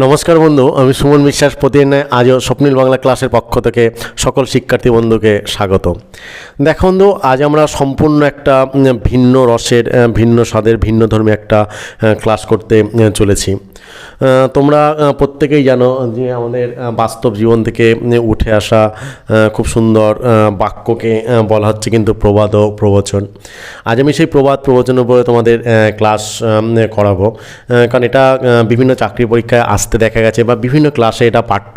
নমস্কার বন্ধু, আমি সুমন বিশ্বাস। প্রতিদিন আজও স্বপ্নিল বাংলা ক্লাসের পক্ষ থেকে সকল শিক্ষার্থী বন্ধুকে স্বাগত। দেখো বন্ধু, আজ আমরা সম্পূর্ণ একটা ভিন্ন রসের, ভিন্ন স্বাদের, ভিন্ন ধর্মী একটা ক্লাস করতে চলেছি। তোমরা প্রত্যেকেই জানো যে আমাদের বাস্তব জীবন থেকে উঠে আসা খুব সুন্দর বাক্যকে বলা হচ্ছে কিন্তু প্রবাদ ও প্রবচন। আজ আমি সেই প্রবাদ প্রবচনের উপরে তোমাদের ক্লাস করাবো, কারণ এটা বিভিন্ন চাকরি পরীক্ষায় আসতে দেখা গেছে বা বিভিন্ন ক্লাসে এটা পাঠ্য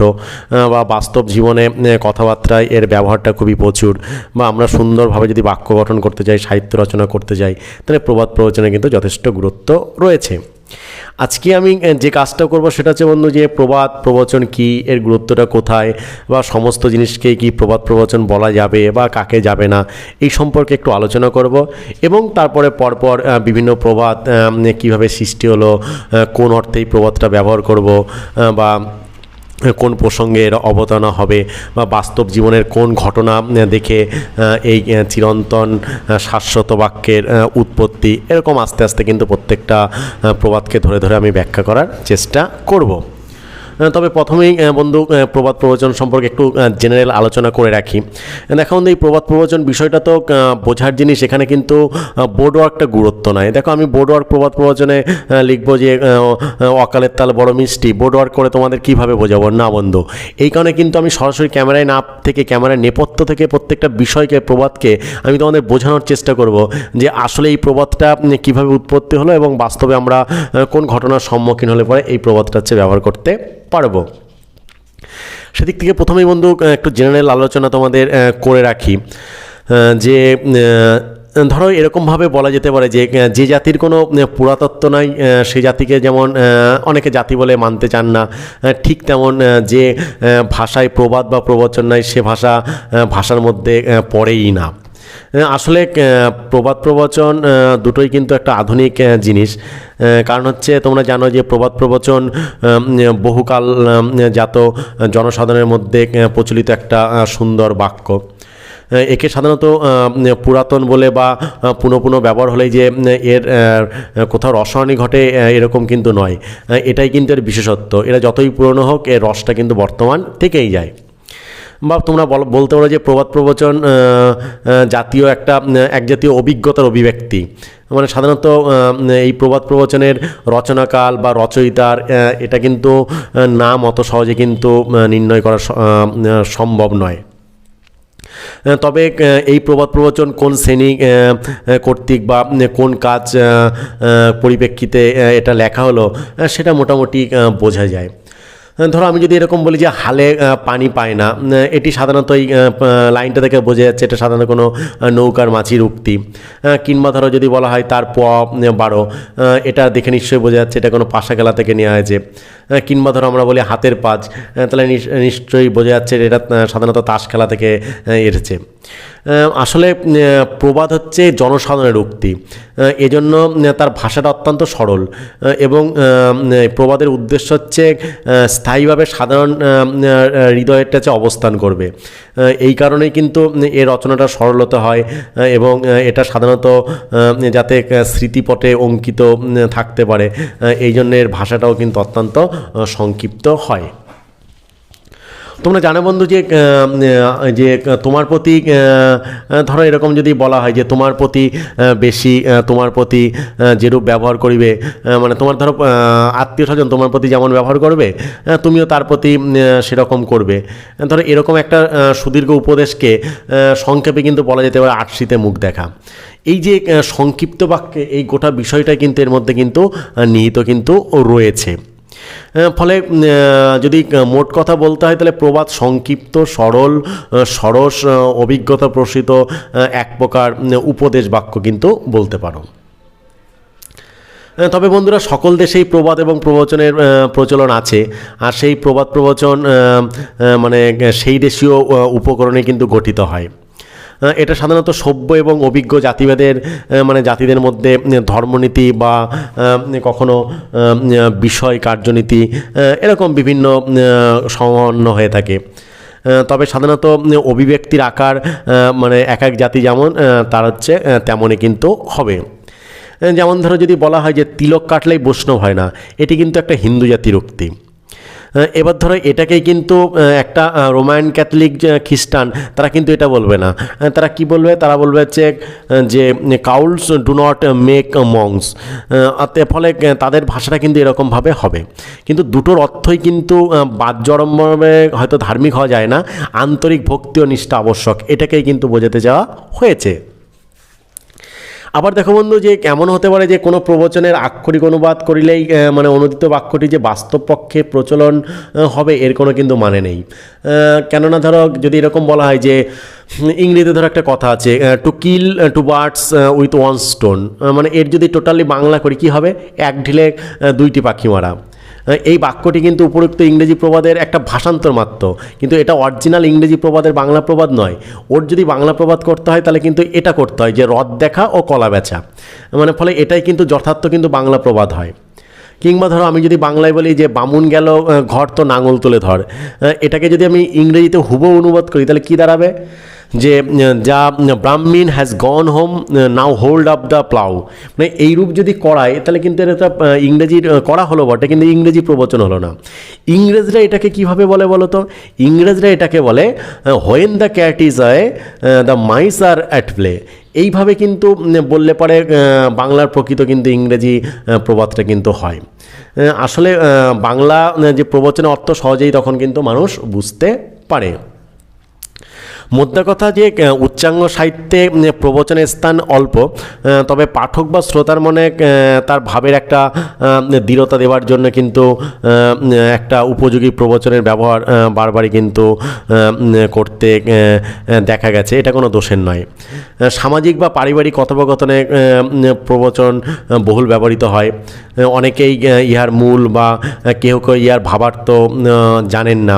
বা বাস্তব জীবনে কথাবার্তায় এর ব্যবহারটা খুবই প্রচুর। বা আমরা সুন্দরভাবে যদি বাক্য গঠন করতে চাই, সাহিত্য রচনা করতে চাই, তাহলে প্রবাদ প্রবচনে কিন্তু যথেষ্ট গুরুত্ব রয়েছে। আজকে আমি যে কাজটা করব সেটা হচ্ছে বন্ধু, যে প্রবাদ প্রবচন কি, এর গুরুত্বটা কোথায়, বা সমস্ত জিনিসকে কি প্রবাদ প্রবচন বলা যাবে বা কাকে যাবে না, এই সম্পর্কে একটু আলোচনা করব। এবং তারপরে পরপর বিভিন্ন প্রবাদ কীভাবে সৃষ্টি হলো, কোন অর্থে এই প্রবাদটা ব্যবহার করব, বা কোন প্রসঙ্গে এর অবতারণা হবে, বা বাস্তব জীবনের কোন ঘটনা দেখে এই চিরন্তন শাশ্বত বাক্যের উৎপত্তি, এরকম আস্তে আস্তে কিন্তু প্রত্যেকটা প্রবাদকে ধরে ধরে আমি ব্যাখ্যা করার চেষ্টা করব। তবে প্রথমেই বন্ধু প্রবাদ প্রবচন সম্পর্কে একটু জেনারেল আলোচনা করে রাখি। দেখো বন্ধু, এই প্রবাদ প্রবচন বিষয়টা তো বোঝার জিনিস, এখানে কিন্তু বোর্ড ওয়ার্কটা গুরুত্ব নয়। দেখো, আমি বোর্ড ওয়ার্ক প্রবাদ প্রবচনে লিখবো যে অকালের তাল বড় মিষ্টি, বোর্ড ওয়ার্ক করে তোমাদের কীভাবে বোঝাবো না বন্ধু। এই কারণে কিন্তু আমি সরাসরি ক্যামেরায় না থেকে, ক্যামেরার নেপথ্য থেকে প্রত্যেকটা বিষয়কে, প্রবাদকে আমি তোমাদের বোঝানোর চেষ্টা করব যে আসলে এই প্রবাদটা কীভাবে উৎপত্তি হলো এবং বাস্তবে আমরা কোন ঘটনার সম্মুখীন হলে পরে এই প্রবাদটা হচ্ছে ব্যবহার করতে পারবো। সেদিক থেকে প্রথমেই বন্ধু একটু জেনারেল আলোচনা তোমাদের করে রাখি যে ধরো এরকমভাবে বলা যেতে পারে যে যে জাতির কোনো পুরাতত্ত্ব নাই সেই জাতিকে যেমন অনেকে জাতি বলে মানতে চান না, ঠিক তেমন যে ভাষায় প্রবাদ বা প্রবচন নাই সে ভাষার মধ্যে পড়েই না। আসলে প্রবাদ প্রবচন দুটোই কিন্তু একটা আধুনিক জিনিস। কারণ হচ্ছে তোমরা জানো যে প্রবাদ প্রবচন বহুকাল জাত জনসাধারণের মধ্যে প্রচলিত একটা সুন্দর বাক্য। একে সাধারণত পুরাতন বলে বা পুনঃ পুনঃ ব্যবহার হলেই যে এর কোথাও রসায়নই ঘটে এরকম কিন্তু নয়। এটাই কিন্তু এর বিশেষত্ব। এরা যতই পুরনো হোক, এর রসটা কিন্তু বর্তমান থেকেই যায়। বা তোমরা বলতে পারো যে প্রবাদ প্রবচন জাতীয় এক জাতীয় অভিজ্ঞতার অভিব্যক্তি। মানে সাধারণত এই প্রবাদ প্রবচনের রচনাকাল বা রচয়িতার এটা কিন্তু নাম অত সহজে কিন্তু নির্ণয় করা সম্ভব নয়। তবে এই প্রবাদ প্রবচন কোন শ্রেণী কর্তৃক বা কোন কাজ পরিপ্রেক্ষিতে এটা লেখা হলো সেটা মোটামুটি বোঝা যায়। ধরো আমি যদি এরকম বলি যে হালে পানি পায় না, এটি সাধারণত এই লাইনটা থেকে বোঝা যাচ্ছে এটা সাধারণত কোনো নৌকার মাঝির উক্তি। কিংবা ধরো যদি বলা হয় তার 12, এটা দেখে নিশ্চয়ই বোঝা যাচ্ছে এটা কোনো পাশা খেলা থেকে নেওয়া হয়েছে। কিংবা ধরো আমরা বলি হাতের পাঁচ, তাহলে নিশ্চয়ই বোঝা যাচ্ছে এটা সাধারণত তাস খেলা থেকে এসেছে। আসলে প্রবাদ হচ্ছে জনসাধারণের উক্তি, এজন্য তার ভাষাটা অত্যন্ত সরল এবং প্রবাদের উদ্দেশ্য হচ্ছে স্থায়ীভাবে সাধারণ হৃদয়ের কাছে অবস্থান করবে। এই কারণেই কিন্তু এর রচনাটা সরলতা হয় এবং এটা সাধারণত যাতে স্মৃতিপটে অঙ্কিত থাকতে পারে, এই জন্য এর ভাষাটাও কিন্তু অত্যন্ত সংক্ষিপ্ত হয়। তোমরা জানো বন্ধু যে তোমার প্রতি ধরো এরকম যদি বলা হয় যে তোমার প্রতি বেশি, তোমার প্রতি যেরূপ ব্যবহার করিবে, মানে তোমার ধরো আত্মীয় স্বজন তোমার প্রতি যেমন ব্যবহার করবে তুমিও তার প্রতি সেরকম করবে। ধরো এরকম একটা সুদীর্ঘ উপদেশকে সংক্ষেপে কিন্তু বলা যেতে পারে আটশিতে মুখ দেখা। এই যে সংক্ষিপ্ত বাক্যে এই গোটা বিষয়টা কিন্তু এর মধ্যে কিন্তু নিহিত কিন্তু রয়েছে। ফলে যদি মোট কথা বলতে হয় তাহলে প্রবাদ সংক্ষিপ্ত, সরল, সরস, অভিজ্ঞতা প্রসূত এক প্রকার উপদেশ বাক্য কিন্তু বলতে পারো। তবে বন্ধুরা, সকল দেশেই প্রবাদ এবং প্রবচনের প্রচলন আছে, আর সেই প্রবাদ প্রবচন মানে সেই দেশীয় উপকরণে কিন্তু গঠিত হয়। এটা সাধারণত সভ্য এবং অভিজ্ঞ জাতিদের মধ্যে ধর্মনীতি বা কখনো বিষয় কার্যনীতি এরকম বিভিন্ন সমন্বয় হয়ে থাকে। তবে সাধারণত অভিব্যক্তির আকার এক এক জাতি যেমন তার হচ্ছে তেমনই কিন্তু হবে। যেমন ধরো যদি বলা হয় যে তিলক কাটলেই বৈষ্ণব হয় না, এটি কিন্তু একটা হিন্দু জাতির উক্তি। এবার ধরো এটাকেই কিন্তু একটা রোমান ক্যাথলিক খ্রিস্টান তারা কিন্তু এটা বলবে না, তারা কি বলবে, তারা বলবে হচ্ছে যে কাউলস ডু নট মেক মংস, ফলে তাদের ভাষাটা কিন্তু এরকমভাবে হবে। কিন্তু দুটোর অর্থই কিন্তু বাহ্যরম্ভভাবে হয়তো ধার্মিক হওয়া যায় না, আন্তরিক ভক্তি ও নিষ্ঠা আবশ্যক, এটাকেই কিন্তু বোঝাতে যাওয়া হয়েছে। আবার দেখো বন্ধু যে কেমন হতে পারে যে কোনো প্রবচনের আক্ষরিক অনুবাদ করিলেই মানে অনুদিত বাক্যটি যে বাস্তব পক্ষে প্রচলন হবে এর কোনো কিন্তু মানে নেই। কেননা ধরো যদি এরকম বলা হয় যে ইংরেজিতে ধরো একটা কথা আছে to kill two birds with one stone, মানে এর যদি টোটালি বাংলা করি কী হবে, এক ঢিলে দুইটি পাখি মারা। এই বাক্যটি কিন্তু উপরোক্ত ইংরেজি প্রবাদের একটা ভাষান্তর মাত্র, কিন্তু এটা অরিজিনাল ইংরেজি প্রবাদের বাংলা প্রবাদ নয়। ওর যদি বাংলা প্রবাদ করতে হয় তাহলে কিন্তু এটা করতে হয় যে রথ দেখা ও কলা বেচা, মানে ফলে এটাই কিন্তু যথার্থ কিন্তু বাংলা প্রবাদ হয়। কিংবা ধরো আমি যদি বাংলায় বলি যে বামুন গেল ঘর তো নাঙল তুলে ধর, এটাকে যদি আমি ইংরেজিতে হুবহু অনুবাদ করি তাহলে কী দাঁড়াবে, যে যা Brahmin has gone home now hold up the plough, মানে এইরূপ যদি করায় তাহলে কিন্তু এটা ইংরেজির করা হলো বটে, কিন্তু ইংরেজি প্রবচন হলো না। ইংরেজরা এটাকে কিভাবে বলে বলো তো, ইংরেজরা এটাকে বলে হোয়েন দ্য ক্যাট ইজ আয় দ্য মাইস আর অ্যাট প্লে, এইভাবে কিন্তু বললে পরে বাংলার প্রকৃত কিন্তু ইংরেজি প্রবাদটা কিন্তু হয়। আসলে বাংলা যে প্রবচনের অর্থ সহজেই তখন কিন্তু মানুষ বুঝতে পারে। মোদ্দা কথা যে উচ্চাঙ্গ সাহিত্যে প্রবচনের স্থান অল্প, তবে পাঠক বা শ্রোতার মনে তার ভাবের একটা দৃঢ়তা দেওয়ার জন্য কিন্তু একটা উপযোগী প্রবচনের ব্যবহার বারবারই কিন্তু করতে দেখা গেছে, এটা কোনো দোষের নয়। সামাজিক বা পারিবারিক কথোপকথনে প্রবচন বহুল ব্যবহৃত হয়। অনেকেই ইহার মূল বা কেউ কেউ ইহার ভাবার্থ জানেন না।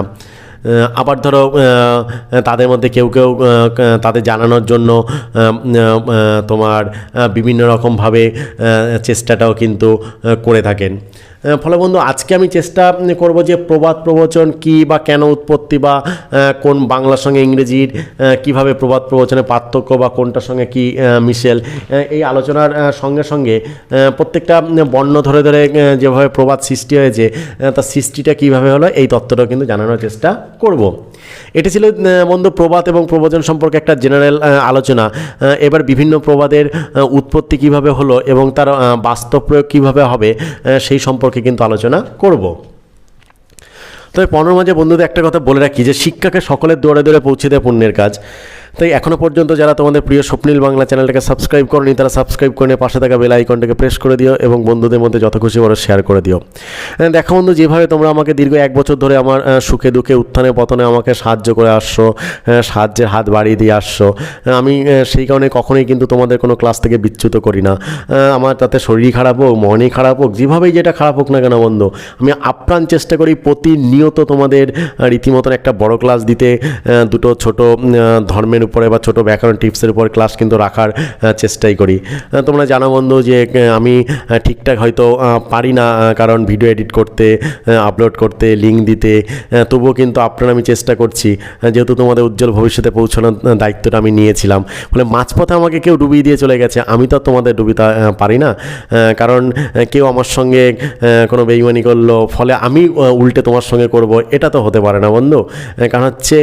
আবার ধরো তাদের মধ্যে কেউ কেউ তাদের জানানোর জন্য তোমার বিভিন্ন রকমভাবে চেষ্টাটাও কিন্তু করে থাকেন। ফলে বন্ধু আজকে আমি চেষ্টা করব যে প্রবাদ প্রবচন কী বা কেন উৎপত্তি, বা কোন বাংলার সঙ্গে ইংরেজির কিভাবে প্রবাদ প্রবচনের পার্থক্য বা কোনটার সঙ্গে কি মিশেল, এই আলোচনার সঙ্গে সঙ্গে প্রত্যেকটা বর্ণ ধরে ধরে যেভাবে প্রবাদ সৃষ্টি হয়েছে তার সৃষ্টিটা কীভাবে হলো এই তত্ত্বটাও কিন্তু জানানোর চেষ্টা করব। এটি ছিল বন্ধু প্রবাদ এবং প্রবচন সম্পর্কে একটা জেনারেল আলোচনা। এবার বিভিন্ন প্রবাদের উৎপত্তি কিভাবে হলো এবং তার বাস্তব প্রয়োগ কীভাবে হবে সেই সম্পর্কে কিন্তু আলোচনা করব। তবে পনেরো মাঝে বন্ধুদের একটা কথা বলে রাখি যে শিক্ষাকে সকলের দৌড়ে দৌড়ে পৌঁছে দেয় পুণ্যের কাজ। তাই এখনও পর্যন্ত যারা তোমাদের প্রিয় স্বপ্নিল বাংলা চ্যানেলটাকে সাবস্ক্রাইব করনি তারা সাবস্ক্রাইব করে পাশে থাকা বেল আইকনটাকে প্রেস করে দিও এবং বন্ধুদের মধ্যে যত খুশি বড় শেয়ার করে দিও। দেখো বন্ধু, যেভাবে তোমরা আমাকে দীর্ঘ 1 বছর ধরে আমার সুখে দুঃখে উত্থানে পতনে আমাকে সাহায্য করে আসছো, সাহায্যের হাত বাড়িয়ে দিয়ে আসছো, আমি সেই কারণে কখনোই কিন্তু তোমাদের কোনো ক্লাস থেকে বিচ্যুত করি না। আমার তাতে শরীর খারাপ হোক, মনই খারাপ হোক, যেভাবেই যেটা খারাপ হোক না কেন বন্ধু, আমি আপ্রাণ চেষ্টা করি প্রতিনিয়ত তোমাদের রীতিমতন একটা বড় ক্লাস দিতে। দুটো ছোট ধর্মের উপরে বা ছোটো ব্যাকরণ টিপসের উপর ক্লাস কিন্তু রাখার চেষ্টাই করি। তোমরা জানো বন্ধু যে আমি ঠিকঠাক হয়তো পারি না, কারণ ভিডিও এডিট করতে, আপলোড করতে, লিঙ্ক দিতে, তবুও কিন্তু আপনারা আমি চেষ্টা করছি, যেহেতু তোমাদের উজ্জ্বল ভবিষ্যতে পৌঁছানোর দায়িত্বটা আমি নিয়েছিলাম। ফলে মাঝপথে আমাকে কেউ ডুবিয়ে দিয়ে চলে গেছে, আমি তো তোমাদের ডুবিতে পারি না, কারণ কেউ আমার সঙ্গে কোনো বেইমানি করলো ফলে আমি উল্টে তোমার সঙ্গে করব, এটা তো হতে পারে না বন্ধু। কারণ হচ্ছে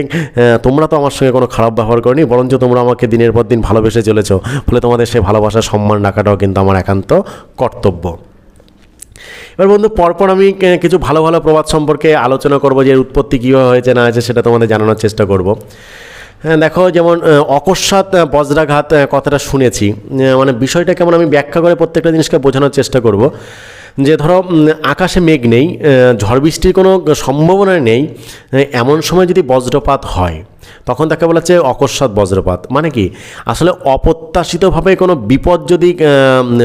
তোমরা তো আমার সঙ্গে কোনো খারাপ ব্যবহার করনি, বরঞ্চ তোমরা আমাকে দিনের পর দিন ভালোবেসে চলেছো। ফলে তোমাদের সেই ভালোবাসা সম্মান রাখাটাও কিন্তু আমার একান্ত কর্তব্য। এবার বন্ধু পরপর আমি কিছু ভালো ভালো প্রবাদ সম্পর্কে আলোচনা করব, যে উৎপত্তি কীভাবে হয়েছে না হয়েছে সেটা তোমাদের জানানোর চেষ্টা করব। দেখো, যেমন অকস্মাৎ বজ্রাঘাত কথাটা শুনেছি, মানে বিষয়টা কেমন আমি ব্যাখ্যা করে প্রত্যেকটা জিনিসকে বোঝানোর চেষ্টা করব। যে ধরো আকাশে মেঘ নেই, ঝড় বৃষ্টির কোনো সম্ভাবনা নেই, এমন সময় যদি বজ্রপাত হয় তখন তাকে বলা হচ্ছে অকস্মাৎ বজ্রপাত। মানে কি, আসলে অপ্রত্যাশিতভাবে কোনো বিপদ যদি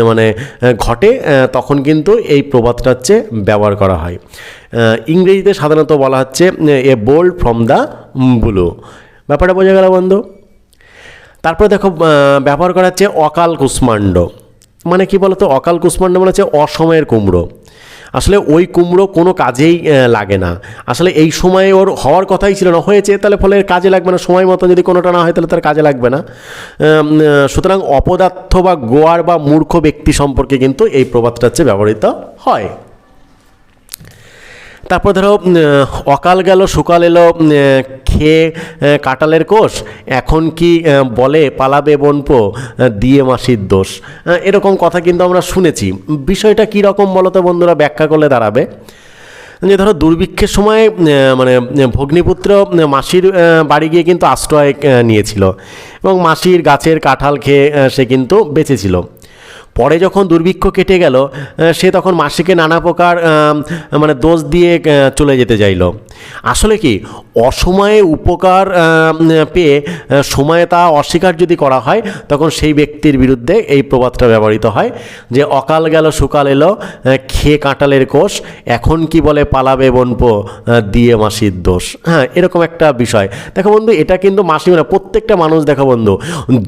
মানে ঘটে তখন কিন্তু এই প্রবাদটা হচ্ছে ব্যবহার করা হয়। ইংরেজিতে সাধারণত বলা হচ্ছে a bolt from the blue. ব্যাপারটা বোঝা গেল বন্ধু। তারপরে দেখো ব্যবহার করা হচ্ছে অকাল কুষ্মাণ্ড। মানে কি বলতো, অকাল কুষ্মাণ্ড মানে হচ্ছে অসময়ের কুমড়ো। আসলে ওই কুমড়ো কোনো কাজেই লাগে না, আসলে এই সময়ে ওর হওয়ার কথাই ছিল না, হয়েছে, তাহলে ফলে কাজে লাগবে না। সময় মতো যদি কোনোটা না হয় তাহলে তার কাজে লাগবে না। সুতরাং অপদার্থ বা গোয়ার বা মূর্খ ব্যক্তি সম্পর্কে কিন্তু এই প্রবাদটা হচ্ছে ব্যবহৃত হয়। তারপর ধরো অকাল গেল সুকাল এলো, খেয়ে কাঁঠালের কোষ, এখন কি বলে পালাবে বনপো, দিয়ে মাসির দোষ। এরকম কথা কিন্তু আমরা শুনেছি। বিষয়টা কী রকম বলো তো বন্ধুরা, ব্যাখ্যা করলে দাঁড়াবে যে ধরো দুর্ভিক্ষের সময় মানে ভগ্নিপুত্র মাসির বাড়ি গিয়ে কিন্তু আশ্রয় নিয়েছিল এবং মাসির গাছের কাঁঠাল খেয়ে সে কিন্তু বেঁচেছিল। পরে যখন দুর্ভিক্ষ কেটে গেল, সে তখন মাসিকে নানা প্রকার মানে দোষ দিয়ে চলে যেতে চাইল। আসলে কি অসময়ে উপকার পেয়ে সময়ে তা অস্বীকার যদি করা হয়, তখন সেই ব্যক্তির বিরুদ্ধে এই প্রবাদটা ব্যবহৃত হয় যে অকাল গেল সুকাল এলো, খেয়ে কাঁঠালের কোষ, এখন কি বলে পালাবে বনপো, দিয়ে মাসির দোষ। হ্যাঁ, এরকম একটা বিষয়। দেখো বন্ধু, এটা কিন্তু মাসি মানে প্রত্যেকটা মানুষ, দেখো বন্ধু,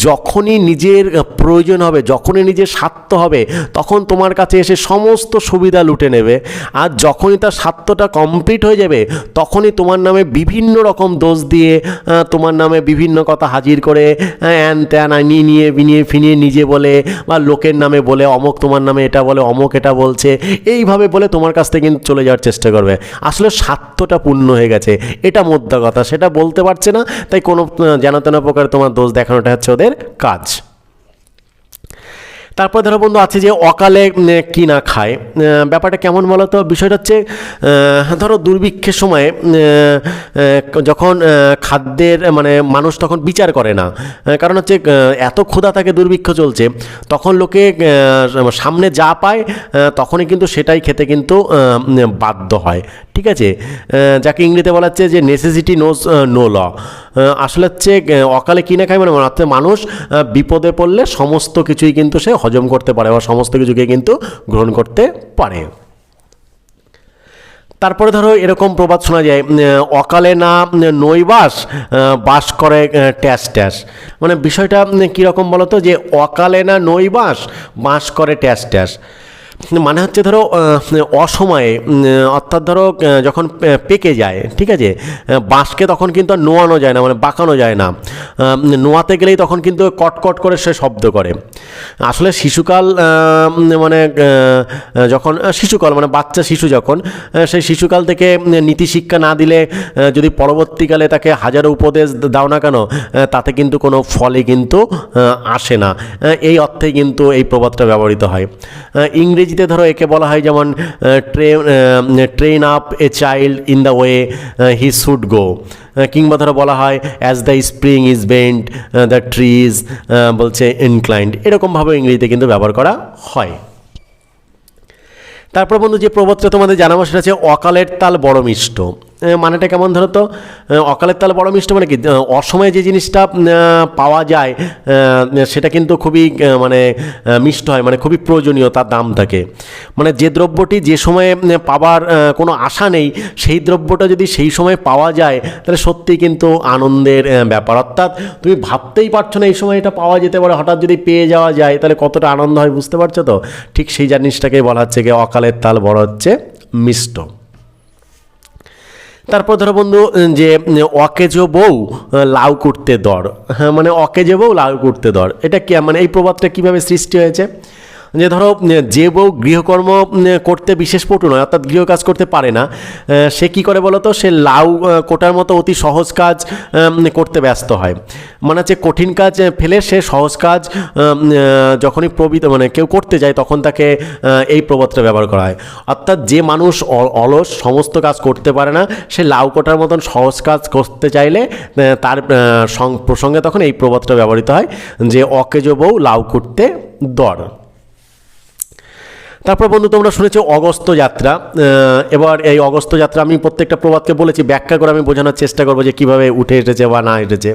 যখনই নিজের প্রয়োজন হবে, যখনই নিজের স্বার্থ হবে, তখন তোমার কাছে এসে সমস্ত সুবিধা লুটে নেবে। আর যখনই তার স্বার্থটা কমপ্লিট হয়ে যাবে, তখনই তোমার নামে বিভিন্ন রকম দোষ দিয়ে তোমার নামে বিভিন্ন কথা হাজির করে অ্যান ত্যান নিয়ে বিনিয়ে ফিনিয়ে নিজে বলে বা লোকের নামে বলে, অমুক তোমার নামে এটা বলে, অমুক এটা বলছে, এইভাবে বলে তোমার কাছ থেকে কিন্তু চলে যাওয়ার চেষ্টা করবে। আসলে স্বার্থটা পূর্ণ হয়ে গেছে, এটা মোদ্দা কথা। সেটা বলতে পারছে না, তাই কোনো যেন তেন প্রকার তোমার দোষ দেখানোটা হচ্ছে ওদের কাজ। তারপর ধরো বন্ধু আছে যে অকালে কি না খায়। ব্যাপারটা কেমন বলো তো? বিষয়টা হচ্ছে ধরো দুর্ভিক্ষের সময় যখন খাদ্যের মানে মানুষ তখন বিচার করে না, কারণ হচ্ছে এত ক্ষুধা থাকে, দুর্ভিক্ষ চলছে, তখন লোকে সামনে যা পায় তখনই কিন্তু সেটাই খেতে কিন্তু বাধ্য হয়। ঠিক আছে, যাকে ইংরেজিতে বলা হচ্ছে যে নেসেসিটি নোজ নো ল। আসলে হচ্ছে অকালে কিনে খায় মানে মানুষ বিপদে পড়লে সমস্ত কিছুই কিন্তু সে হজম করতে পারে বা সমস্ত কিছুকে কিন্তু গ্রহণ করতে পারে। তারপরে ধরো এরকম প্রবাদ শোনা যায়, অকালে না নই বাস, বাস করে ট্যাস ট্যাস। মানে বিষয়টা কীরকম বলো তো, যে অকালে না নই বাস, বাস করে ট্যাস ট্যাস। মানে হচ্ছে ধরো অসময়ে, অর্থাৎ ধরো যখন পেকে যায়, ঠিক আছে, বাঁশকে তখন কিন্তু আর নোয়ানো যায় না, মানে বাঁকানো যায় না। নোয়াতে গেলেই তখন কিন্তু কটকট করে সে শব্দ করে। আসলে শিশুকাল মানে যখন শিশুকাল মানে বাচ্চা শিশু যখন, সেই শিশুকাল থেকে নীতি শিক্ষা না দিলে যদি পরবর্তীকালে তাকে হাজারো উপদেশ দাও না কেন, তাতে কিন্তু কোনো ফলই কিন্তু আসে না। এই অর্থেই কিন্তু এই প্রবাদটা ব্যবহৃত হয়। ইংরেজিতে ধরো একে বলা হয় যেমন train up a child in the way he should go, কিংবা ধরো বলা হয় as the spring is bent the tree is বলছে ইনক্লাইন্ড। এরকমভাবে ইংরেজিতে কিন্তু ব্যবহার করা হয়। তারপর বন্ধু যে প্রবাদটা তোমাদের জানাবো সেটা হচ্ছে অকালের তাল বড় মিষ্ট। মানেটা কেমন ধরো তো? অকালের তাল বড় মিষ্ট মানে কি, অসময়ে যে জিনিসটা পাওয়া যায় সেটা কিন্তু খুবই মানে মিষ্ট হয়, মানে খুবই প্রয়োজনীয়, তার দাম থাকে। মানে যে দ্রব্যটি যে সময়ে পাবার কোনো আশা নেই, সেই দ্রব্যটা যদি সেই সময় পাওয়া যায়, তাহলে সত্যিই কিন্তু আনন্দের ব্যাপার। অর্থাৎ তুমি ভাবতেই পারছো না এই সময় এটা পাওয়া যেতে পারে, হঠাৎ যদি পেয়ে যাওয়া যায় তাহলে কতটা আনন্দ হয়, বুঝতে পারছো তো? ঠিক সেই জিনিসটাকেই বলা হচ্ছে কি অকালের তাল বড় হচ্ছে মিষ্ট। তারপর ধরো বন্ধু যে অকেজো বউ লাউ কুটতে দর। হ্যাঁ, মানে অকেজো বউ লাউ কুটতে দর, এটা কি মানে এই প্রবাদটা কীভাবে সৃষ্টি হয়েছে? যে ধরো যে বউ গৃহকর্ম করতে বিশেষ পটু নয়, অর্থাৎ গৃহ কাজ করতে পারে না, সে কি করে বলো তো? সে লাউ কোটার মতো অতি সহজ কাজ করতে ব্যস্ত হয়। মানে হচ্ছে কঠিন কাজ ফেলে সে সহজ কাজ যখনই মানে কেউ করতে যায়, তখন তাকে এই প্রবাদটা ব্যবহার করা হয়। অর্থাৎ যে মানুষ অলস, সমস্ত কাজ করতে পারে না, সে লাউ কোটার মতন সহজ কাজ করতে চাইলে তার প্রসঙ্গে তখন এই প্রবাদটা ব্যবহৃত হয় যে অকেজো বউ লাউ কুটতে দর। তারপর বন্ধু তোমরা শুনেছো অগস্ত্য যাত্রা। এবার এই অগস্ত্য যাত্রা আমি প্রত্যেকটা প্রবাদকে বলেছি, ব্যাখ্যা করে আমি বোঝানোর চেষ্টা করবো যে কীভাবে উঠে এসেছে বা না এসেছে।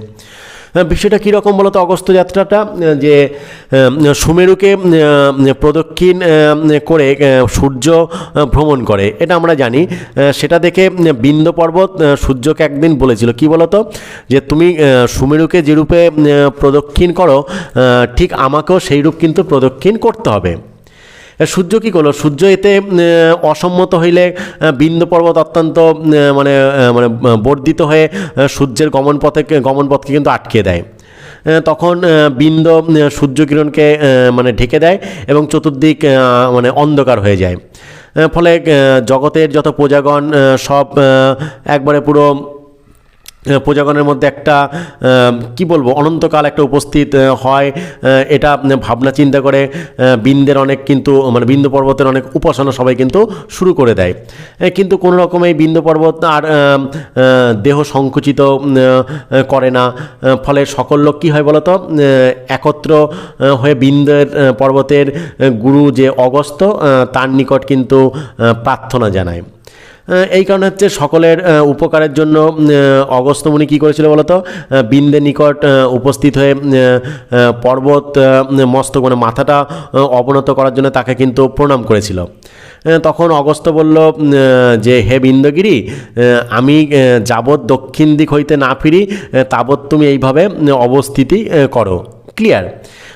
বিষয়টা কীরকম বলো তো? অগস্ত্য যাত্রাটা যে সুমেরুকে প্রদক্ষিণ করে সূর্য ভ্রমণ করে, এটা আমরা জানি। সেটা দেখে বিন্ধ্য পর্বত সূর্যকে একদিন বলেছিল কি বলো তো, যে তুমি সুমেরুকে যেরূপে প্রদক্ষিণ করো, ঠিক আমাকেও সেই রূপ কিন্তু প্রদক্ষিণ করতে হবে। সূর্য কী করলো? সূর্য এতে অসম্মত হইলে বিন্ধ্য পর্বত অত্যন্ত মানে মানে বর্ধিত হয়ে সূর্যের গমনপথকে কিন্তু আটকে দেয়। তখন বিন্ধ্য সূর্যকিরণকে মানে ঢেকে দেয় এবং চতুর্দিক মানে অন্ধকার হয়ে যায়। ফলে জগতের যত প্রজাগণ সব একবারে পুরো প্রজাগণের মধ্যে একটা কি বলবো অনন্তকাল একটা উপস্থিত হয়। এটা ভাবনা চিন্তা করে বিন্দের অনেক কিন্তু মানে বিন্দ পর্বতের অনেক উপাসনা সবাই কিন্তু শুরু করে দেয়, কিন্তু কোনো রকম এই বিন্দ পর্বত আর দেহ সংকুচিত করে না। ফলে সকল লোক কী হয় বলতো, একত্র হয়ে বিন্দের পর্বতের গুরু যে অগস্ত্য তার নিকট কিন্তু প্রার্থনা জানায়। এই কারণে হচ্ছে সকলের উপকারের জন্য অগস্ত্য মুনি কী করেছিল বলতো, বিন্দের নিকট উপস্থিত হয়ে পর্বত মস্তক মানে মাথাটা অবনত করার জন্য তাকে কিন্তু প্রণাম করেছিল। তখন অগস্ত্য বলল যে হে বিন্দগিরি, আমি যাবৎ দক্ষিণ দিক হইতে না ফিরি তাবৎ তুমি এইভাবে অবস্থিতি করো। ক্লিয়ার?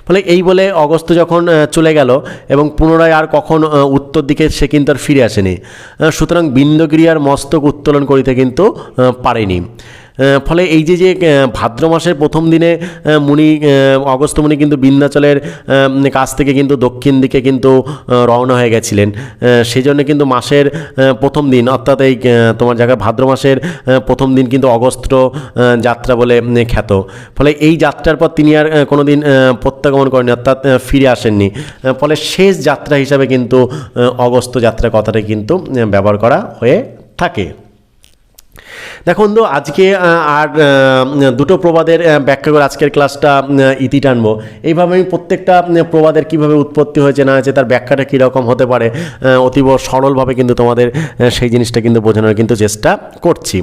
ফলে এই বলে অগস্ত্য যখন চলে গেল এবং পুনরায় আর কখন উত্তর দিকে সে কিন্তু আর ফিরে আসেনি, সুতরাং বিন্দগিরি আর মস্তক উত্তোলন করিতে কিন্তু পারেনি। ফলে এই যে ভাদ্র মাসের প্রথম দিনে মুনি অগস্ত্য মুনি কিন্তু বিন্ধ্যাচলের কাছ থেকে কিন্তু দক্ষিণ দিকে কিন্তু রওনা হয়ে গেছিলেন। সেই জন্য কিন্তু মাসের প্রথম দিন অর্থাৎ এই তোমার জায়গায় ভাদ্র মাসের প্রথম দিন কিন্তু অগস্ত্য যাত্রা বলে খ্যাত। ফলে এই যাত্রার পর তিনি আর কোনো দিন প্রত্যাগমন করেননি, অর্থাৎ ফিরে আসেননি। ফলে শেষ যাত্রা হিসাবে কিন্তু অগস্ত্য যাত্রা কথাটা কিন্তু ব্যবহার করা হয়ে থাকে। দেখুন তো আজকে আর দুটো প্রবাদের ব্যাখ্যা করে আজকের ক্লাসটা ইতি টানবো। এইভাবে আমি প্রত্যেকটা প্রবাদের কীভাবে উৎপত্তি হয়েছে না হয়েছে তার ব্যাখ্যাটা কীরকম হতে পারে অতীব সরলভাবে কিন্তু তোমাদের সেই জিনিসটা কিন্তু বোঝানোর কিন্তু চেষ্টা করছি।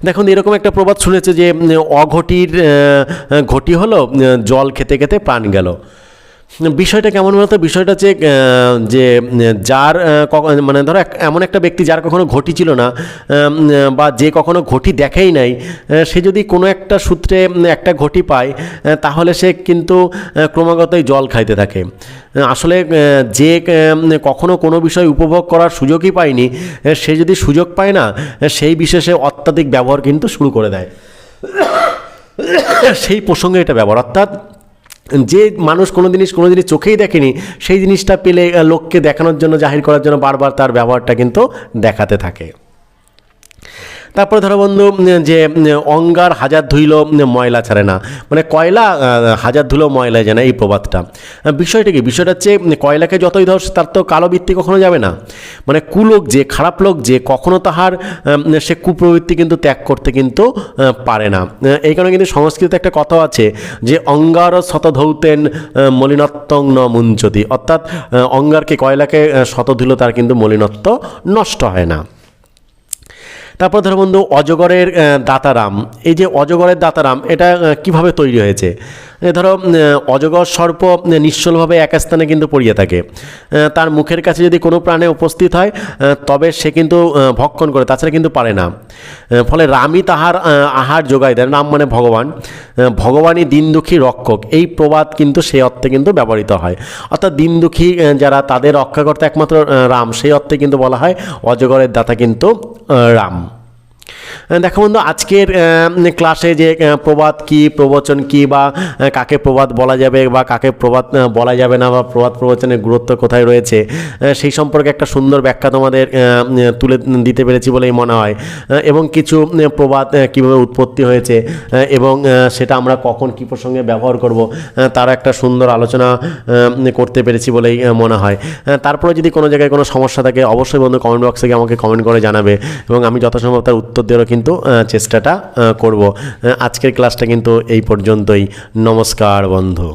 দেখুন এরকম একটা প্রবাদ শুনেছে যে অঘটির ঘটি হলো জল খেতে খেতে প্রাণ গেল। বিষয়টা কেমন বলতো, বিষয়টা হচ্ছে যে যার মানে ধরো এমন একটা ব্যক্তি যার কখনো ঘটি ছিল না বা যে কখনো ঘটি দেখেই নাই, সে যদি কোনো একটা সূত্রে একটা ঘটি পায় তাহলে সে কিন্তু ক্রমাগতই জল খাইতে থাকে। আসলে যে কখনো কোনো বিষয় উপভোগ করার সুযোগই পায়নি, সে যদি সুযোগ পায় না সেই বিশেষে অত্যাধিক ব্যবহার কিন্তু শুরু করে দেয়। সেই প্রসঙ্গে এটা ব্যবহার, অর্থাৎ যে মানুষ কোনো জিনিস চোখেই দেখেনি সেই জিনিসটা পেলে লোককে দেখানোর জন্য জাহির করার জন্য বারবার তার ব্যবহারটা কিন্তু দেখাতে থাকে। তারপরে ধরো বন্ধু যে অঙ্গার হাজার ধুইল ময়লা ছাড়ে না, মানে কয়লা হাজার ধুলো ময়লা যায় না, এই প্রবাদটা বিষয়টা কি, বিষয়টা হচ্ছে কয়লাকে যতই ধর তার তো কালো বৃত্তি কখনো যাবে না। মানে কুলোক যে খারাপ লোক যে কখনো তাহার সে কুপ্রবৃত্তি কিন্তু ত্যাগ করতে কিন্তু পারে না। এই কারণে কিন্তু সংস্কৃতে একটা কথা আছে যে অঙ্গার শতধৌতেন মলিনত্বং ন মুঞ্চতি, অর্থাৎ অঙ্গারকে কয়লাকে শত ধুলো তার কিন্তু মলিনত্ব নষ্ট হয় না। তারপর ধরো বন্ধু অজগরের দাতারাম, এই যে অজগরের দাতারাম এটা কিভাবে তৈরি হয়েছে। ধরো অজগর সর্প নিশ্চলভাবে এক স্থানে কিন্তু পড়িয়ে থাকে, তার মুখের কাছে যদি কোনো প্রাণে উপস্থিত হয় তবে সে কিন্তু ভক্ষণ করে, তাছাড়া কিন্তু পারে না। ফলে রামই তাহার আহার যোগায় দেয়, রাম মানে ভগবান, ভগবানই দিন দুঃখী রক্ষক, এই প্রবাদ কিন্তু সেই অর্থে কিন্তু ব্যবহৃত হয়। অর্থাৎ দিন দুঃখী যারা তাদের রক্ষাকর্তা একমাত্র রাম, সেই অর্থে কিন্তু বলা হয় অজগরের দাতা কিন্তু রাম। দেখো বন্ধু আজকের ক্লাসে যে প্রবাদ কি, প্রবচন কি, বা কাকে প্রবাদ বলা যাবে বা কাকে প্রবাদ বলা যাবে না, বা প্রবাদ প্রবচনের গুরুত্ব কোথায় রয়েছে সেই সম্পর্কে একটা সুন্দর ব্যাখ্যা তোমাদের তুলে দিতে পেরেছি বলেই মনে হয়। এবং কিছু প্রবাদ কীভাবে উৎপত্তি হয়েছে এবং সেটা আমরা কখন কী প্রসঙ্গে ব্যবহার করব তার একটা সুন্দর আলোচনা করতে পেরেছি বলেই মনে হয়। তারপরে যদি কোনো জায়গায় কোনো সমস্যা থাকে অবশ্যই বন্ধু কমেন্ট বক্সে গিয়ে আমাকে কমেন্ট করে জানাবে এবং আমি যথাসম্ভব তার উত্তর দেওয়ার কিন্তু চেষ্টাটা করব। আজকের ক্লাসটা কিন্তু এই পর্যন্তই। নমস্কার বন্ধু।